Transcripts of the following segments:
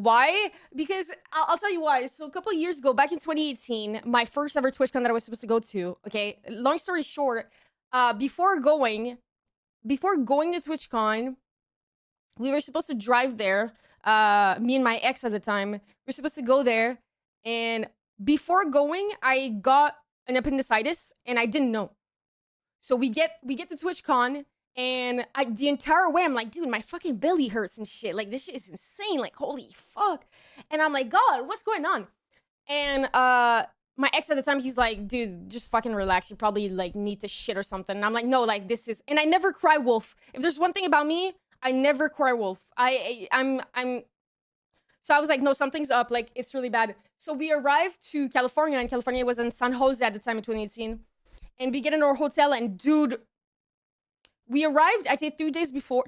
Why? Because I'll tell you why. So a couple of years ago, back in 2018, my first ever TwitchCon that I was supposed to go to. Okay, long story short, before going to TwitchCon, we were supposed to drive there. Me and my ex at the time, we were supposed to go there, and before going, I got an appendicitis, and I didn't know. So we get to TwitchCon, and the entire way I'm like, dude, my fucking belly hurts and shit. Like, this shit is insane. Like, holy fuck. And I'm like, God, what's going on? And my ex at the time, he's like, dude, just fucking relax. You probably like need to shit or something. And I'm like, no, like this is. And I never cry wolf. If there's one thing about me, I never cry wolf. I'm. So I was like, no, something's up. Like, it's really bad. So we arrived to California, and California was in San Jose at the time in 2018. And we get in our hotel, and dude, we arrived, I think 2 days before.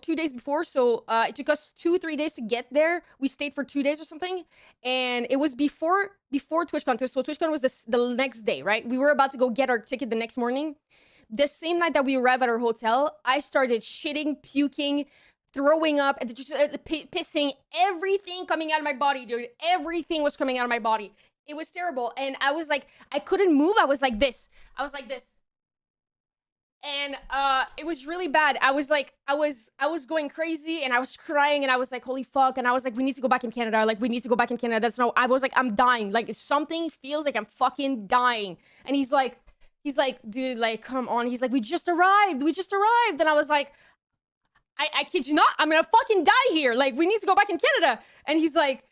So it took us 2-3 days to get there. We stayed for 2 days or something. And it was before TwitchCon. So TwitchCon was the next day, right? We were about to go get our ticket the next morning. The same night that we arrived at our hotel, I started shitting, puking, throwing up, and just pissing, everything coming out of my body, dude. Everything was coming out of my body. It was terrible. And I was like, I couldn't move. I was like this. And it was really bad. I was like, I was going crazy, and I was crying, and I was like, holy fuck. And I was like, we need to go back in Canada. Like, we need to go back in Canada. I was like, I'm dying. Like, something feels like I'm fucking dying. And he's like, dude, like, come on. He's like, we just arrived. And I was like, I kid you not, I'm gonna fucking die here. Like, we need to go back in Canada. And he's like,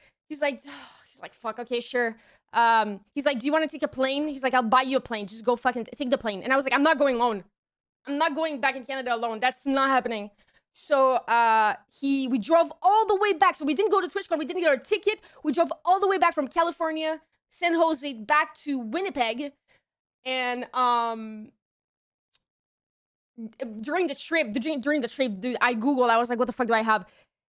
fuck, okay, sure. He's like, do you want to take a plane? He's like, I'll buy you a plane. Just go fucking take the plane. And I was like, I'm not going alone. I'm not going back in Canada alone. That's not happening. So we drove all the way back. So we didn't go to TwitchCon. We didn't get our ticket. We drove all the way back from California, San Jose, back to Winnipeg. And during the trip, dude, I Googled. I was like, what the fuck do I have?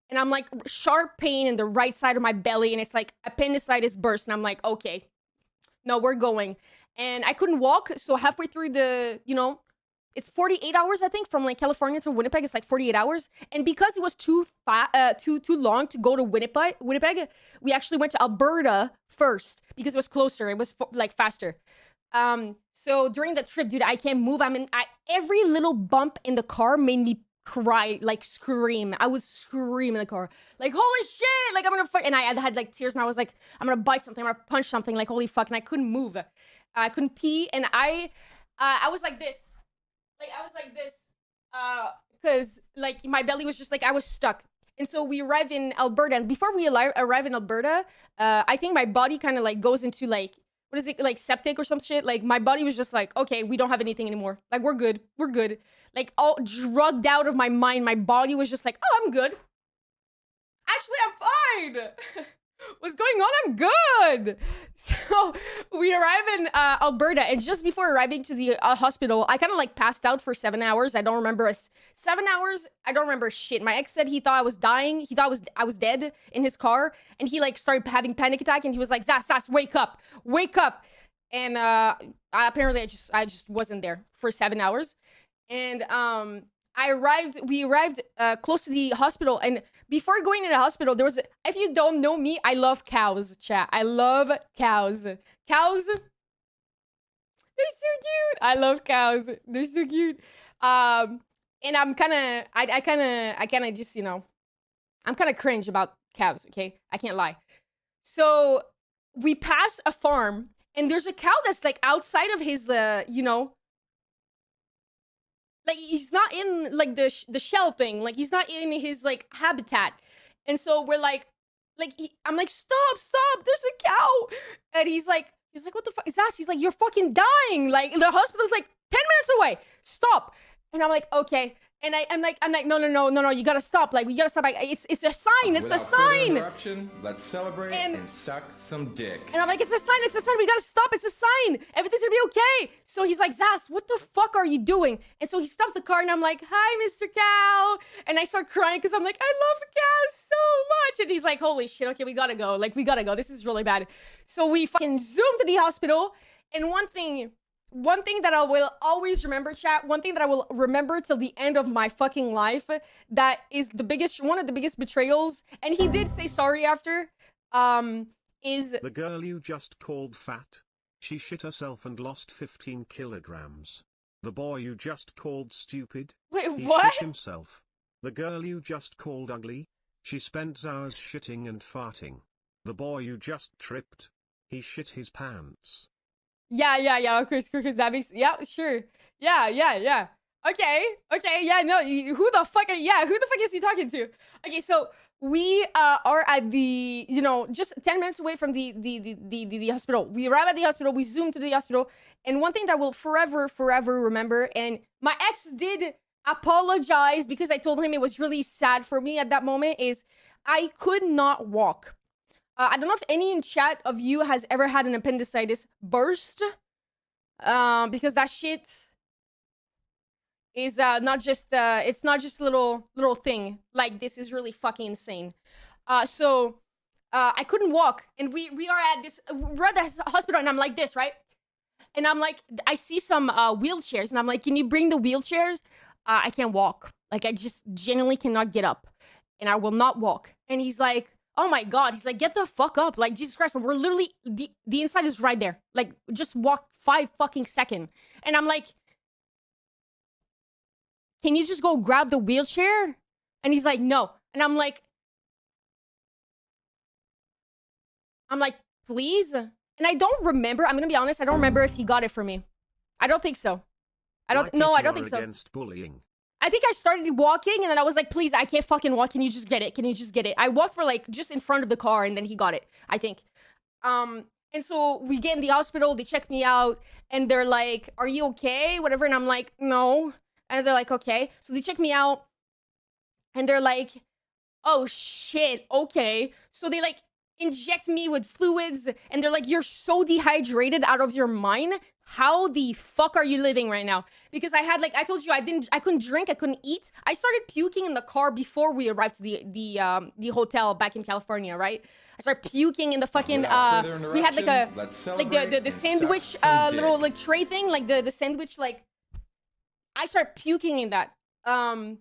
And I'm like, sharp pain in the right side of my belly. And it's like appendicitis burst. And I'm like, okay, no, we're going. And I couldn't walk. So halfway through it's 48 hours, I think, from like California to Winnipeg. It's like 48 hours. And because it was too long to go to Winnipeg, we actually went to Alberta first because it was closer. It was like faster. So during the trip, dude, I can't move. Every little bump in the car made me cry, like scream. I would scream in the car, like, holy shit, like I'm gonna fight. And I had like tears, and I was like, I'm gonna bite something, I'm gonna punch something, like, holy fuck. And I couldn't move. I couldn't pee. And I was like this. Because like my belly was just like, I was stuck. And so we arrive in Alberta, and before we arrive in Alberta, I think my body kind of like goes into like, what is it, like septic or some shit? Like my body was just like, okay, we don't have anything anymore. Like, we're good. Like, all drugged out of my mind. My body was just like, oh, I'm good. Actually, I'm fine. What's going on? I'm good. So we arrive in Alberta, and just before arriving to the hospital, I kind of like passed out for 7 hours. I don't remember 7 hours. I don't remember shit. My ex said he thought I was dying. He thought I was dead in his car, and he like started having panic attack, and he was like, Zas, wake up. And apparently I just wasn't there for 7 hours. And we arrived close to the hospital, and before going to the hospital, there was, if you don't know me, I love cows, chat. I love cows. Cows, they're so cute. I love cows. They're so cute. And I'm kind of just, I'm kind of cringe about cows, okay? I can't lie. So we pass a farm, and there's a cow that's like outside of his, like, he's not in, like, the shell thing. Like, he's not in his, like, habitat. And so we're like, I'm like, stop, there's a cow. And he's like, what the fuck is that? He's like, you're fucking dying. Like, the hospital's like 10 minutes away. Stop. And I'm like, okay. And I'm like, no, you gotta stop. Like, we gotta stop. It's a sign. It's a sign. Interruption, let's celebrate and suck some dick. And I'm like, it's a sign. We gotta stop. It's a sign. Everything's gonna be okay. So he's like, Zas, what the fuck are you doing? And so he stops the car, and I'm like, hi, Mr. Cow. And I start crying because I'm like, I love cows so much. And he's like, holy shit, okay, we gotta go. Like, we gotta go. This is really bad. So we fucking zoom to the hospital. And one thing that I will always remember, chat, one thing that I will remember till the end of my fucking life, that is one of the biggest betrayals. And he did say sorry after. is the girl you just called fat. She shit herself and lost 15 kilograms. The boy you just called stupid. wait, He what? shit himself. The girl you just called ugly. She spent hours shitting and farting. The boy you just tripped. He shit his pants. Yeah. Of course, that makes, yeah, sure. Yeah. Okay, yeah, no, who the fuck is he talking to? Okay, so we are at the, just 10 minutes away from the hospital. We arrive at the hospital, we zoom to the hospital, and one thing that will forever remember, and my ex did apologize because I told him it was really sad for me at that moment, is I could not walk. I don't know if any in chat of you has ever had an appendicitis burst, because that shit is it's not just a little thing. Like, this is really fucking insane. So I couldn't walk, and we're at the hospital, and I'm like this, right? And I'm like, I see some wheelchairs, and I'm like, can you bring the wheelchairs? I can't walk. Like, I just genuinely cannot get up, and I will not walk. And he's like, oh my God. He's like, get the fuck up. Like, Jesus Christ, we're literally, the inside is right there. Like, just walk 5 fucking seconds. And I'm like, can you just go grab the wheelchair? And he's like, no. And I'm like, please? And I don't remember. I'm gonna be honest. I don't remember if he got it for me. I don't think so. I don't think so. Against bullying. I think I started walking, and then I was like, please, I can't fucking walk. Can you just get it? I walked for like just in front of the car, and then he got it, I think. And so we get in the hospital, they check me out, and they're like, are you okay? Whatever. And I'm like, no. And they're like, okay. So they check me out, and they're like, oh shit, okay. So they like inject me with fluids, and they're like, you're so dehydrated out of your mind. How the fuck are you living right now? Because I had, like, I told you, I couldn't drink, I couldn't eat. I started puking in the car before we arrived to the hotel back in California, right? I started puking in the fucking, we had like the sandwich, little like tray thing, like the sandwich, like, I started puking in that. And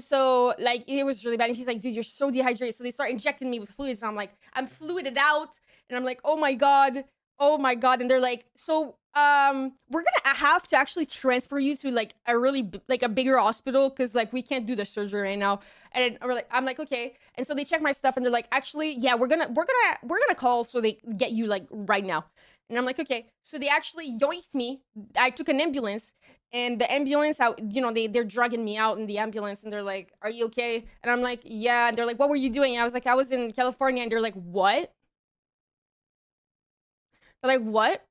so, like, it was really bad. And he's like, dude, you're so dehydrated. So they start injecting me with fluids. And I'm like, I'm fluided out. And I'm like, oh my God. And they're like, so, we're gonna have to actually transfer you to like a really like a bigger hospital, because like we can't do the surgery right now. And I'm like, okay. And so they check my stuff, and they're like, actually, yeah, we're gonna call so they get you like right now. And I'm like, okay. So they actually yoinked me. I took an ambulance, and the ambulance, they're drugging me out in the ambulance, and they're like, are you okay? And I'm like, yeah. And they're like, what were you doing? And I was like, I was in California. And they're like, what? They're like, what?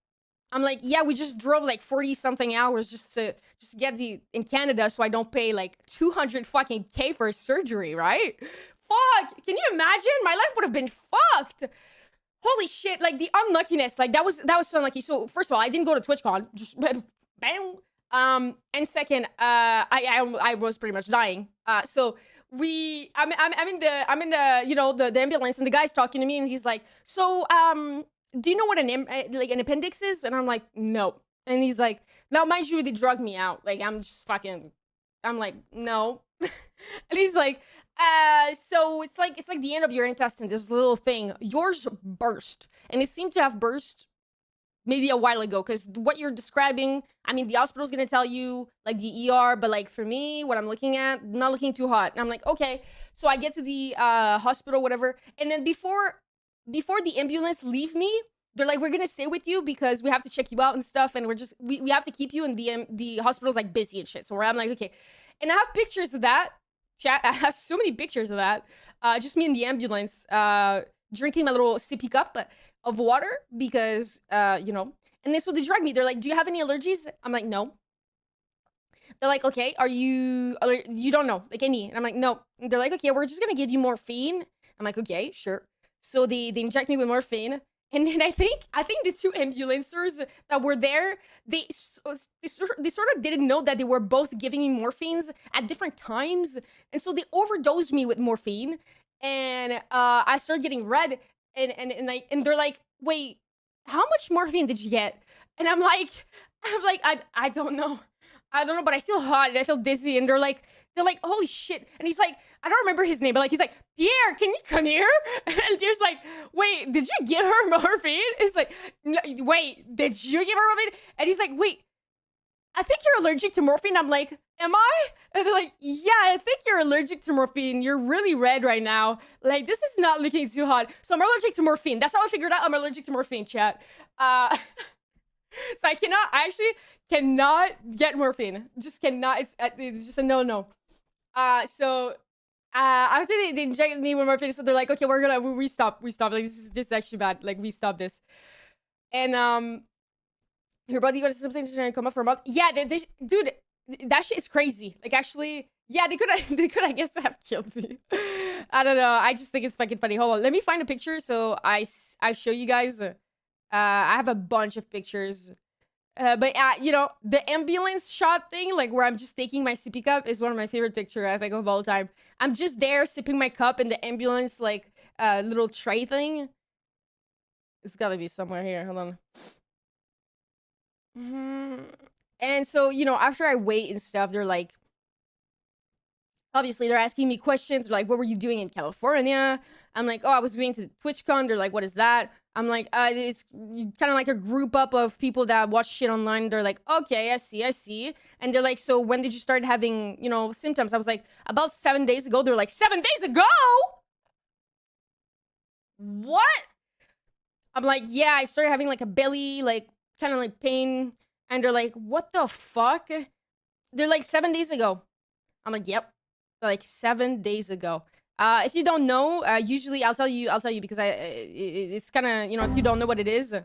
I'm like, yeah, we just drove like 40 something hours just to get in Canada, so I don't pay like 200 fucking K for surgery, right? Fuck, can you imagine? My life would have been fucked. Holy shit, like the unluckiness, like that was so unlucky. So first of all, I didn't go to TwitchCon, just bam. And second, I was pretty much dying. So I'm in the ambulance, and the guy's talking to me, and he's like, so do you know what an appendix is? And I'm like, no. And he's like, now mind you, they drugged me out. Like, I'm like, no. And he's like, so it's like the end of your intestine, this little thing. Yours burst. And it seemed to have burst maybe a while ago, because what you're describing, I mean, the hospital's gonna tell you, like, the ER, but like for me, what I'm looking at, not looking too hot. And I'm like, okay. So I get to the hospital, whatever. And then before the ambulance leave me, they're like, we're gonna stay with you because we have to check you out and stuff, and we have to keep you, and the hospital's like busy and shit. So I'm like, okay. And I have pictures of that. Chat, I have so many pictures of that. Just me in the ambulance, drinking my little sippy cup of water because, And then so they drug me. They're like, do you have any allergies? I'm like, no. They're like, okay, you don't know, like any? And I'm like, no. And they're like, okay, we're just gonna give you morphine. I'm like, okay, sure. So they inject me with morphine. And then I think the 2 ambulancers that were there, they sort of didn't know that they were both giving me morphines at different times. And so they overdosed me with morphine. And I started getting red. And they're like, wait, how much morphine did you get? And I'm like, I don't know. I don't know, but I feel hot and I feel dizzy. And they're like, They're like, holy shit. And he's like, I don't remember his name, but like, he's like, Pierre, can you come here? And Pierre's like, wait, did you give her morphine? It's like, no, wait, did you give her morphine? And he's like, wait, I think you're allergic to morphine. I'm like, am I? And they're like, yeah, I think you're allergic to morphine. You're really red right now. Like, this is not looking too hot. So I'm allergic to morphine. That's how I figured out I'm allergic to morphine, chat. So I actually cannot get morphine. Just cannot. It's just a no. After they injected me with morphine, so they're like, okay, we stop. Like, this is actually bad. Like, we stop this. And, your body got something to come up for a month. Yeah, dude, that shit is crazy. Like, actually, yeah, they could, I guess, have killed me. I don't know. I just think it's fucking funny. Hold on, let me find a picture so I show you guys. I have a bunch of pictures. But you know, the ambulance shot thing, like where I'm just taking my sippy cup, is one of my favorite pictures I think of all time. I'm just there sipping my cup in the ambulance, like little tray thing. It's gotta be somewhere here. Hold on. And so, you know, after I wait and stuff, they're like, obviously they're asking me questions. They're like, what were you doing in California? I'm like, oh, I was going to TwitchCon. They're like, what is that? I'm like, it's kind of like a group up of people that watch shit online. They're like, okay, I see. And they're like, so when did you start having, you know, symptoms? I was like, about 7 days ago. They're like, 7 days ago? What? I'm like, yeah, I started having like a belly, like kind of like pain. And they're like, what the fuck? They're like, 7 days ago. I'm like, yep. They're like 7 days ago. If you don't know, usually I'll tell you because it's kind of, you know, if you don't know what it is.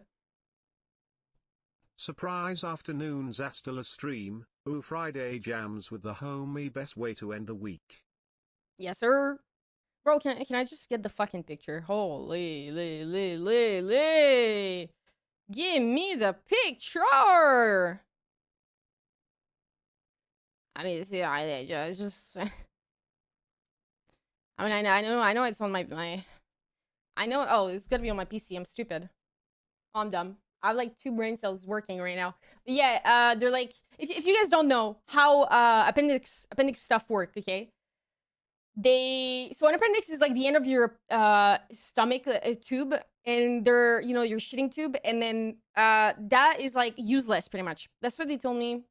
Surprise afternoon Zastela stream. Ooh, Friday jams with the homie, best way to end the week. Yes, sir. Bro, can I just get the fucking picture? Holy, give me the picture. I mean, see, I just. I mean, I know it's on my. I know. Oh, it's gonna be on my PC. I'm stupid. Oh, I'm dumb. I have like 2 brain cells working right now. But yeah, they're like, if you guys don't know how appendix stuff work, okay? So an appendix is like the end of your stomach tube, and they're, you know, your shitting tube, and then that is like useless pretty much. That's what they told me.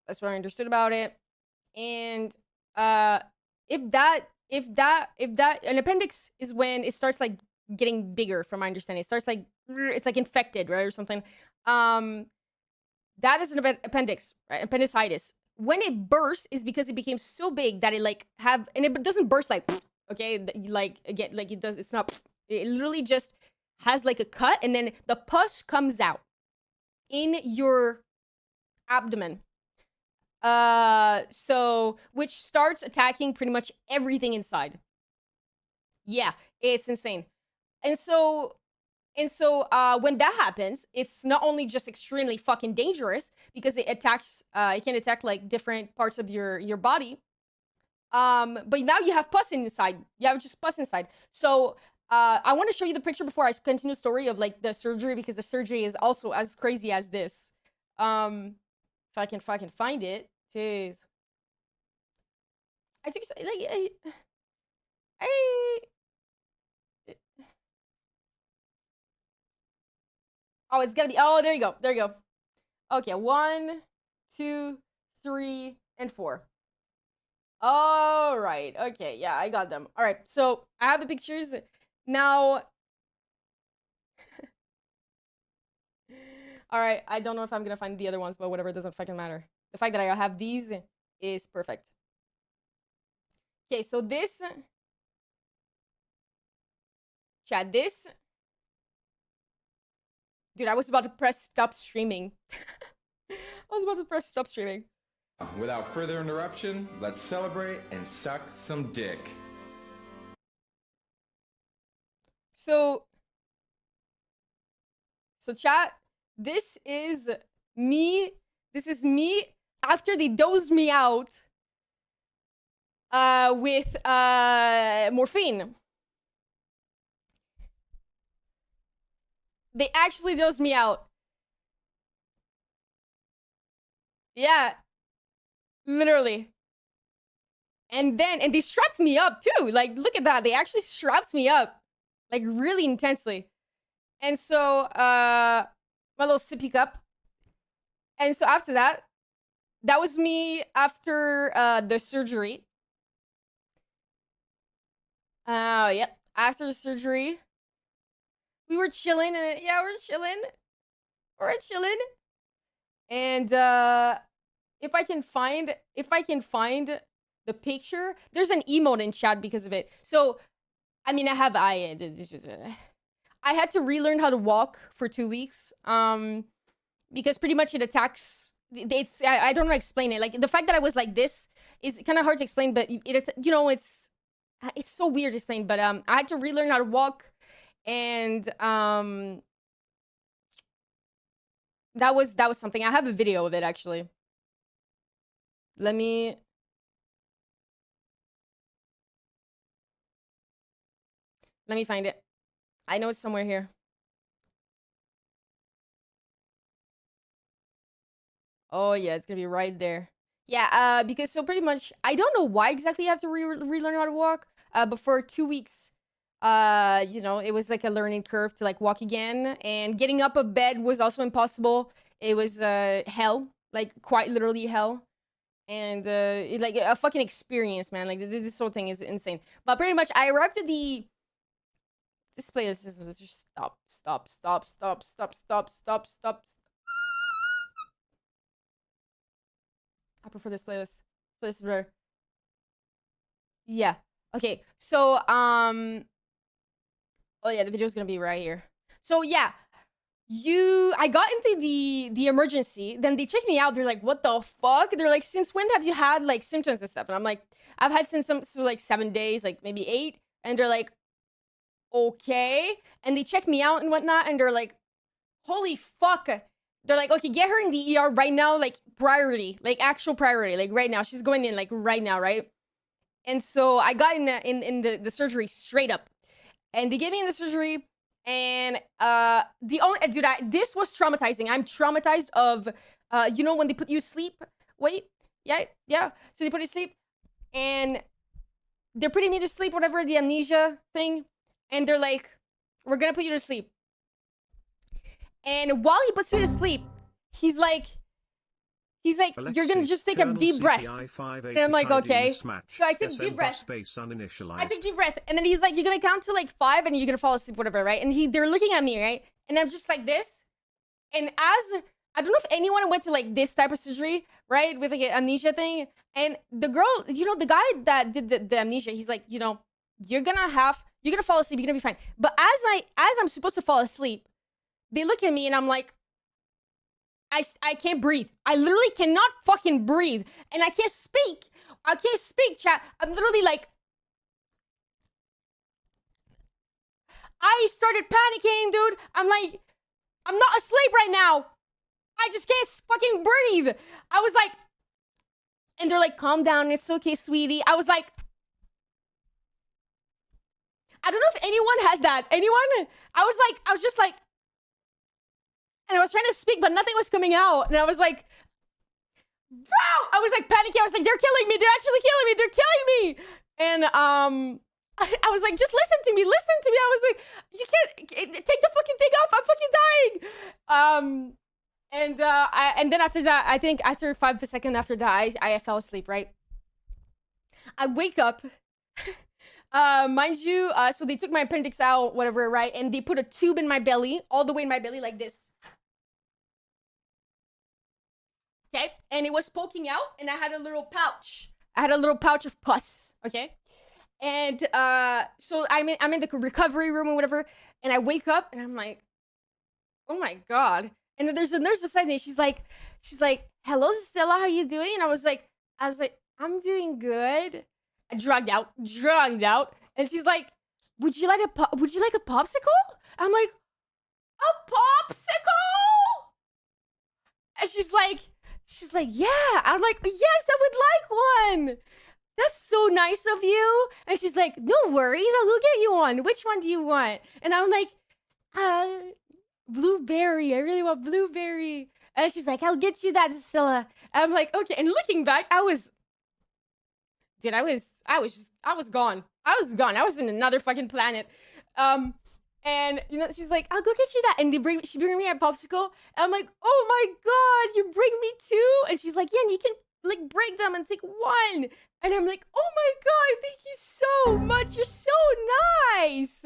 That's what I understood about it. And if that an appendix is when it starts like getting bigger, from my understanding. It starts like, it's like infected, right, or something. That is an appendix, right? Appendicitis. When it bursts is because it became so big that it like and it doesn't burst like, okay, like again, like it does. It's not. It literally just has like a cut, and then the pus comes out in your abdomen. So which starts attacking pretty much everything inside. Yeah, it's insane. And so when that happens, it's not only just extremely fucking dangerous because it attacks, it can attack like different parts of your body. But now you have pus inside. You have just pus inside. So I want to show you the picture before I continue the story of like the surgery, because the surgery is also as crazy as this. If I can fucking find it, jeez. I think like oh, it's gotta be. Oh, there you go. There you go. Okay, 1, 2, 3, and 4. All right. Okay, yeah, I got them. All right, so I have the pictures now. All right, I don't know if I'm gonna find the other ones, but whatever, it doesn't fucking matter. The fact that I have these is perfect. Okay, so this, chat, this. Dude, I was about to press stop streaming. Without further interruption, let's celebrate and suck some dick. So chat, this is me. This is me after they dosed me out with morphine. They actually dosed me out. Yeah. Literally. And they strapped me up too. Like, look at that. They actually strapped me up, like, really intensely. And so, my little sippy cup. And so after that, that was me after the surgery. Yep. After the surgery, we were chilling. Yeah, we're chilling. We're chilling. And if I can find the picture, there's an emote in chat because of it. So, I mean, I had to relearn how to walk for 2 weeks. Because pretty much it attacks. I don't know how to explain it. Like, the fact that I was like this is kind of hard to explain, but it's so weird to explain. But I had to relearn how to walk, and that was something. I have a video of it actually. Let me find it. I know it's somewhere here. Oh yeah, it's gonna be right there. Yeah, because so pretty much, I don't know why exactly I have to relearn how to walk. But for 2 weeks, it was like a learning curve to like walk again, and getting up of bed was also impossible. It was hell, like quite literally hell, and like a fucking experience, man. Like this whole thing is insane. But pretty much, I arrived at the. This playlist is just stop. I prefer this playlist. Playlist is better. Yeah. Okay. So, oh yeah, the video is gonna be right here. So yeah, I got into the emergency. Then they checked me out. They're like, "What the fuck?" They're like, "Since when have you had like symptoms and stuff?" And I'm like, "I've had symptoms for like 7 days, like maybe 8." And they're like, "Okay." And they check me out and whatnot. And they're like, "Holy fuck." They're like, "Okay, get her in the ER right now, like priority, like actual priority, like right now. She's going in like right now, right?" And so I got in the surgery straight up, and they get me in the surgery, and this was traumatizing. I'm traumatized of when they put you to sleep. Wait, yeah. So they put you to sleep, and they're putting me to sleep, whatever, the amnesia thing, and they're like, "We're gonna put you to sleep." And while he puts me to sleep, he's like, "You're gonna just take a deep breath." And I'm like, "Okay." So I take deep breath. I take deep breath. And then he's like, "You're gonna count to like 5 and you're gonna fall asleep, whatever, right?" And they're looking at me, right? And I'm just like this. And I don't know if anyone went to like this type of surgery, right? With like an amnesia thing. And the girl, the guy that did the amnesia, he's like, "You're gonna fall asleep, you're gonna be fine." But as I'm supposed to fall asleep, they look at me and I'm like, I can't breathe. I literally cannot fucking breathe. And I can't speak. Chat. I'm literally like, I started panicking, dude. I'm like, I'm not asleep right now. I just can't fucking breathe. I was like, and they're like, "Calm down. It's okay, sweetie." I was like, I don't know if anyone has that. Anyone? I was just like, and I was trying to speak, but nothing was coming out. And I was like, bro! I was like panicking. I was like, "They're killing me. They're actually killing me. They're killing me." And I was like, "Just listen to me. Listen to me." I was like, "You can't take the fucking thing off. I'm fucking dying." And then after that, I think after 5 seconds after that, I fell asleep, right? I wake up. Mind you, so they took my appendix out, whatever, right? And they put a tube in my belly, all the way in my belly, like this. Okay, and it was poking out, and I had a little pouch. I had a little pouch of pus. Okay, and so I'm in the recovery room or whatever, and I wake up, and I'm like, "Oh my god!" And then there's a nurse beside me. She's like, "Hello, Zastela, how you doing?" And I was like, "I'm doing good." I drugged out, and she's like, would you like a popsicle?" I'm like, "A popsicle?" And she's like, "Yeah." I'm like, "Yes, I would like one. That's so nice of you." And she's like, "No worries, I'll go get you one. Which one do you want?" And I'm like, "Blueberry. I really want blueberry." And she's like, "I'll get you that, Zastela." I'm like, "Okay." And looking back, dude, I was gone. I was gone. I was in another fucking planet. And you know, she's like, I'll go get you that. And she bring me a popsicle. And I'm like, oh my God, you bring me two? And she's like, yeah, and you can like break them and take one. And I'm like, oh my God, thank you so much. You're so nice.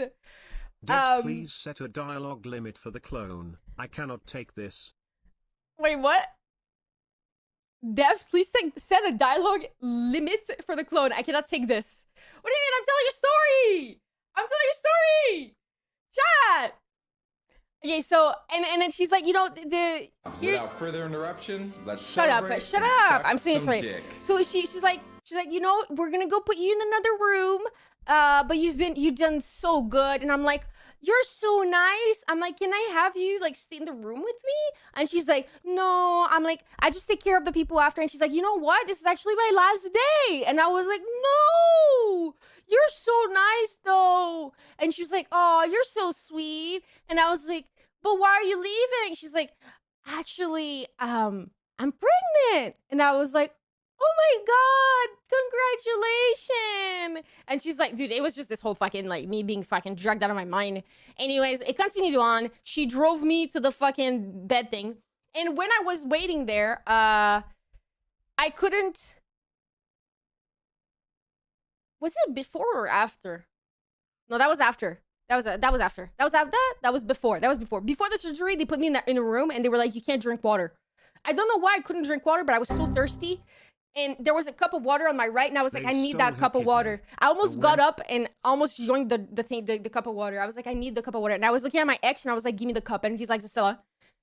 Des, please set a dialogue limit for the clone. I cannot take this. Wait, what? Dev, please set a dialogue limit for the clone. I cannot take this. What do you mean? I'm telling your story. I'm telling your story. Chat. Okay, so and then she's like, you know, Without further interruptions, let's shut up. I'm saying this right. Dick. So she's like, you know, we're gonna go put you in another room. But you've done so good. And I'm like, you're so nice. I'm like, can I have you like stay in the room with me? And she's like, no. I'm like, I just take care of the people after. And she's like, you know what? This is actually my last day. And I was like, no, you're so nice though. And she's like, oh, you're so sweet. And I was like, but why are you leaving? She's like, actually, I'm pregnant. And I was like, oh my God, congratulations. And she's like, dude, it was just this whole fucking, like, me being fucking drugged out of my mind. Anyways, it continued on. She drove me to the fucking bed thing. And when I was waiting there, I couldn't... Was it before or after? No, that was after. That was after. That was before. Before the surgery, they put me in a room and they were like, you can't drink water. I don't know why I couldn't drink water, but I was so thirsty. And there was a cup of water on my right, and I was like, I need that cup of water. I almost got up and almost joined the cup of water. I was like, I need the cup of water. And I was looking at my ex, and I was like, give me the cup. And he's like, Zastela,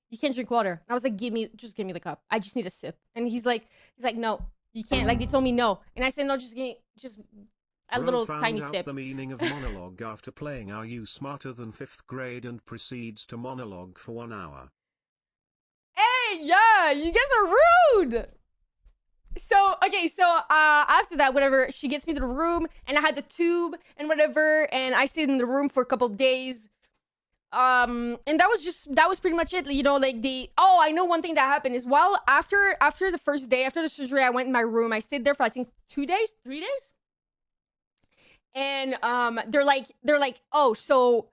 you can't drink water. And I was like, just give me the cup. I just need a sip. And he's like, no, you can't. Like, they told me no. And I said, no, just give me a little tiny sip. The meaning of monologue after playing Are You Smarter Than 5th Grade and proceeds to monologue for 1 hour. Hey, yeah, you guys are rude. So, okay, so after that, whatever, she gets me to the room, and I had the tube and whatever, and I stayed in the room for a couple of days. And that was pretty much it, you know, like I know one thing that happened is after the first day, after the surgery, I went in my room. I stayed there for, I think, 3 days. And they're like, oh, so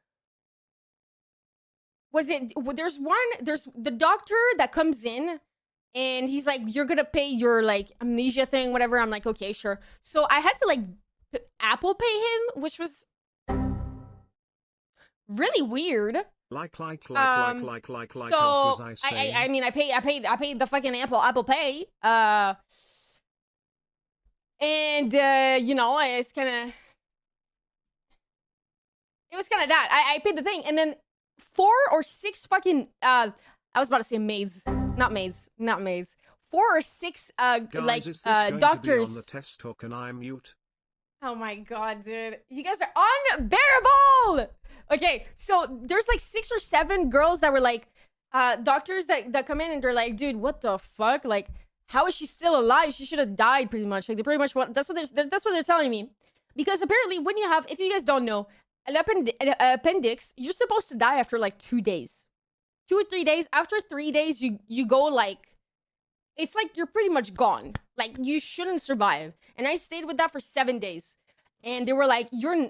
there's the doctor that comes in. And he's like, you're gonna pay your, like, amnesia thing, whatever. I'm like, okay, sure. So I had to, like, Apple Pay him, which was really weird. Like, So what was I saying? I mean, I paid the fucking Apple Pay. And, you know, it was kind of that. I paid the thing. And then 4 or 6 fucking, I was about to say maids. Not maids. 4 or 6 Guys, like is this going doctors. To be on the test, or can I mute? Oh my God, dude. You guys are unbearable. Okay, so there's like 6 or 7 girls that were like doctors that come in, and they're like, dude, what the fuck? Like, how is she still alive? She should have died pretty much. Like, they pretty much that's what they're telling me. Because apparently when you have, if you guys don't know, an appendix, you're supposed to die after like 2 days. 2 or 3 days. After 3 days, you go like, it's like you're pretty much gone. Like, you shouldn't survive. And I stayed with that for 7 days. And they were like, you're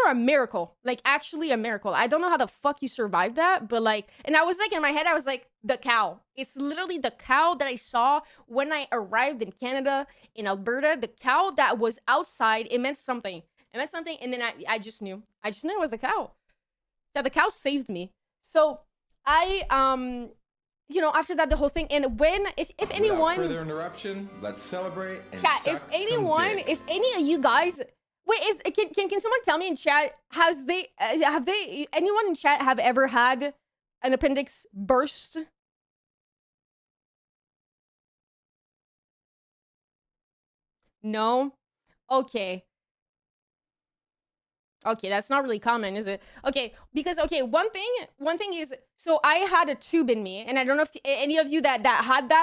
a miracle. Like, actually a miracle. I don't know how the fuck you survived that, but like, and I was like, in my head, I was like, the cow. It's literally the cow that I saw when I arrived in Canada, in Alberta. The cow that was outside, it meant something. And then I just knew. I just knew it was the cow. Yeah, the cow saved me. So I, you know, after that, the whole thing, and if anyone... Without further interruption, let's celebrate and chat, suck some dick. if any of you guys... Wait, can someone tell me in chat, anyone in chat have ever had an appendix burst? No? Okay. Okay, that's not really common, is it? Okay, because, okay, one thing is, so I had a tube in me, and I don't know if any of you that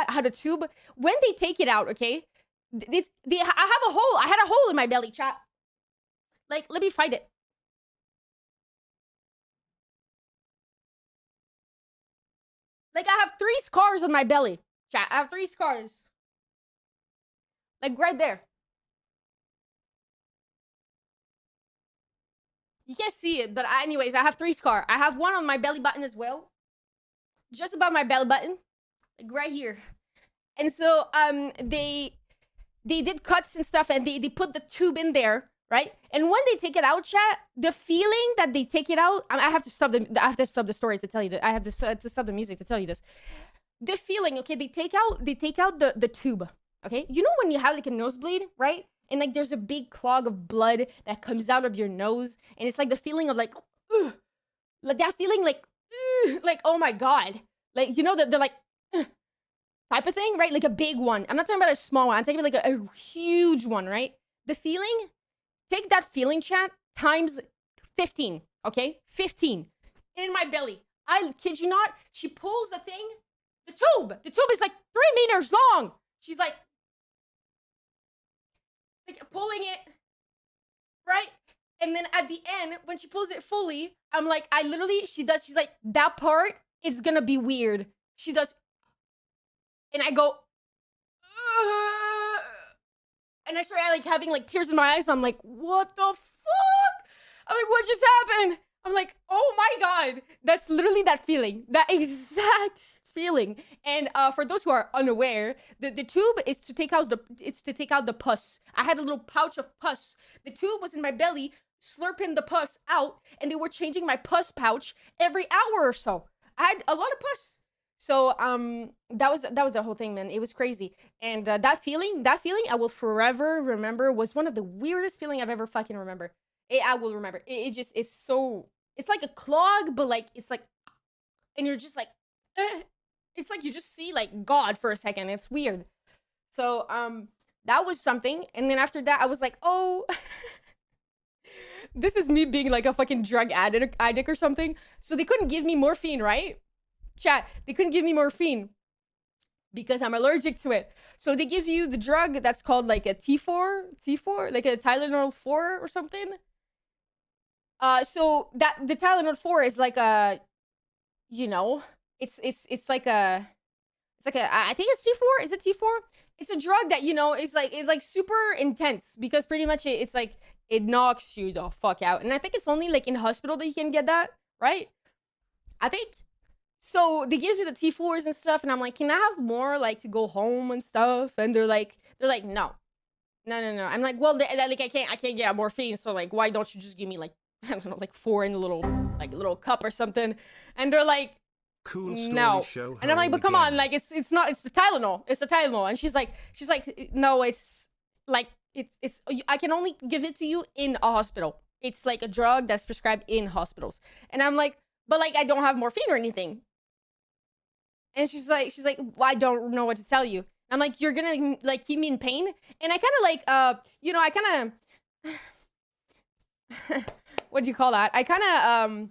had a tube. When they take it out, okay, I had a hole in my belly, chat. Like, let me find it. Like, I have 3 scars on my belly, chat. I have 3 scars. Like, right there. You can't see it, but anyways, I have 3 scars. I have one on my belly button as well. Just above my belly button. Like right here. And so, they did cuts and stuff, and they put the tube in there, right? And when they take it out, chat, the feeling that they take it out, I have to stop the story to tell you that. I have to stop the music to tell you this. The feeling, okay, they take out the tube, okay? You know when you have like a nosebleed, right? And like there's a big clog of blood that comes out of your nose, and it's like the feeling of like, ugh, like that feeling like, ugh, like, oh my God. Like, you know, they're like, ugh, type of thing, right? Like a big one. I'm not talking about a small one. I'm talking about like a huge one, right? The feeling, take that feeling, chat, times 15, okay? 15 in my belly. I kid you not. She pulls the thing, the tube. The tube is like 3 meters long. She's like pulling it, right? And then at the end, when she pulls it fully, I'm like, she's like, that part is gonna be weird. She does, and I go, ugh, and I start like having like tears in my eyes. I'm like, what the fuck? I'm like, what just happened? I'm like, oh my God. That's literally that feeling, that exact feeling. And for those who are unaware, the tube is to take out the pus. I had a little pouch of pus. The tube was in my belly, slurping the pus out, and they were changing my pus pouch every hour or so. I had a lot of pus. So that was the whole thing, man. It was crazy. And that feeling I will forever remember was one of the weirdest feeling I've ever fucking remember. I will remember. It's like a clog, but like it's like, and you're just like, it's like you just see like God for a second. It's weird. So that was something. And then after that, I was like, oh, this is me being like a fucking drug addict or something. So they couldn't give me morphine, right? Chat, they couldn't give me morphine because I'm allergic to it. So they give you the drug that's called like a T4, like a Tylenol 4 or something. So that the Tylenol 4 is like a, you know, it's like a, I think it's T4. Is it T4? It's a drug that, you know, it's like super intense because pretty much it's like, it knocks you the fuck out. And I think it's only like in hospital that you can get that, right? I think. So they give me the T4s and stuff, and I'm like, can I have more, like, to go home and stuff? And they're like, no. I'm like, well, like, I can't get morphine, so like, why don't you just give me like, I don't know, like 4 in a little cup or something? And they're like, cool story, no. show And I'm like, but come on, like, it's the Tylenol. It's the Tylenol. And she's like, no, it's like, it's I can only give it to you in a hospital. It's like a drug that's prescribed in hospitals. And I'm like, but like, I don't have morphine or anything. And she's like, well, I don't know what to tell you. I'm like, you're gonna like keep me in pain? And I kind of like, you know, I kind of, what do you call that? I kind of,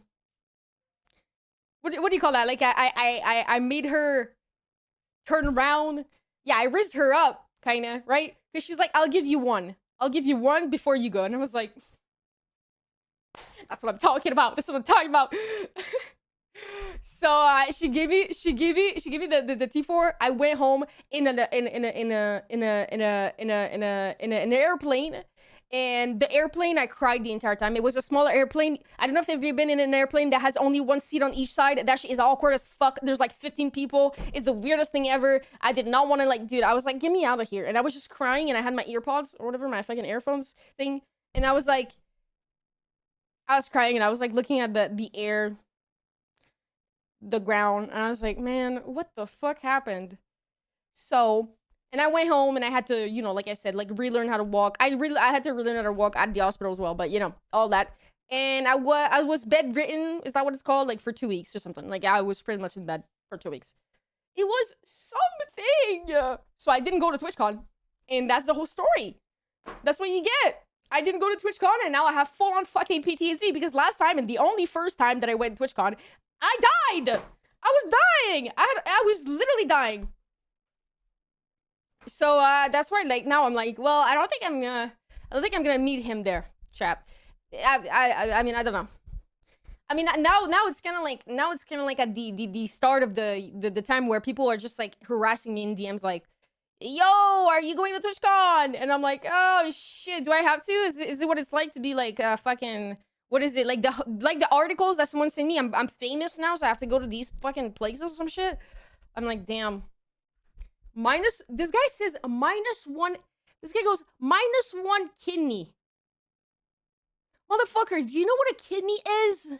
what do you call that? Like, I made her turn around. Yeah, I raised her up, kind of, right? Because she's like, I'll give you one before you go. And I was like, that's what I'm talking about. That's what I'm talking about. So she gave me the T4. I went home in an airplane, and the airplane I cried the entire time. It was a smaller airplane. I don't know if you've been in an airplane that has only 1 seat on each side. That shit is awkward as fuck. There's like 15 people. It's the weirdest thing ever. I did not want to like, dude. I was like, get me out of here. And I was just crying, and I had my earpods or whatever, my fucking earphones thing, and I was like, I was crying, and I was like looking at the air, the ground, and I was like, man, what the fuck happened? So, and I went home, and I had to, you know, like I said, like relearn how to walk. I had to relearn how to walk at the hospital as well, but you know, all that. And I was bedridden, is that what it's called? Like for 2 weeks or something. Like I was pretty much in bed for 2 weeks. It was something. So I didn't go to TwitchCon, and that's the whole story. That's what you get. I didn't go to TwitchCon, and now I have full-on fucking PTSD because last time, and the only first time that I went to TwitchCon, I died. I was dying. I was literally dying. So that's why, like, now I'm like, well, I don't think I'm gonna meet him there, chap. I mean, I don't know. I mean, now it's kind of like at the start of the time where people are just like harassing me in DMs, like, yo, are you going to TwitchCon? And I'm like, oh shit, do I have to? Is it what it's like to be like fucking what is it? Like the articles that someone sent me. I'm famous now, so I have to go to these fucking places or some shit. I'm like, damn. This guy says -1. This guy goes -1 kidney. Motherfucker, do you know what a kidney is?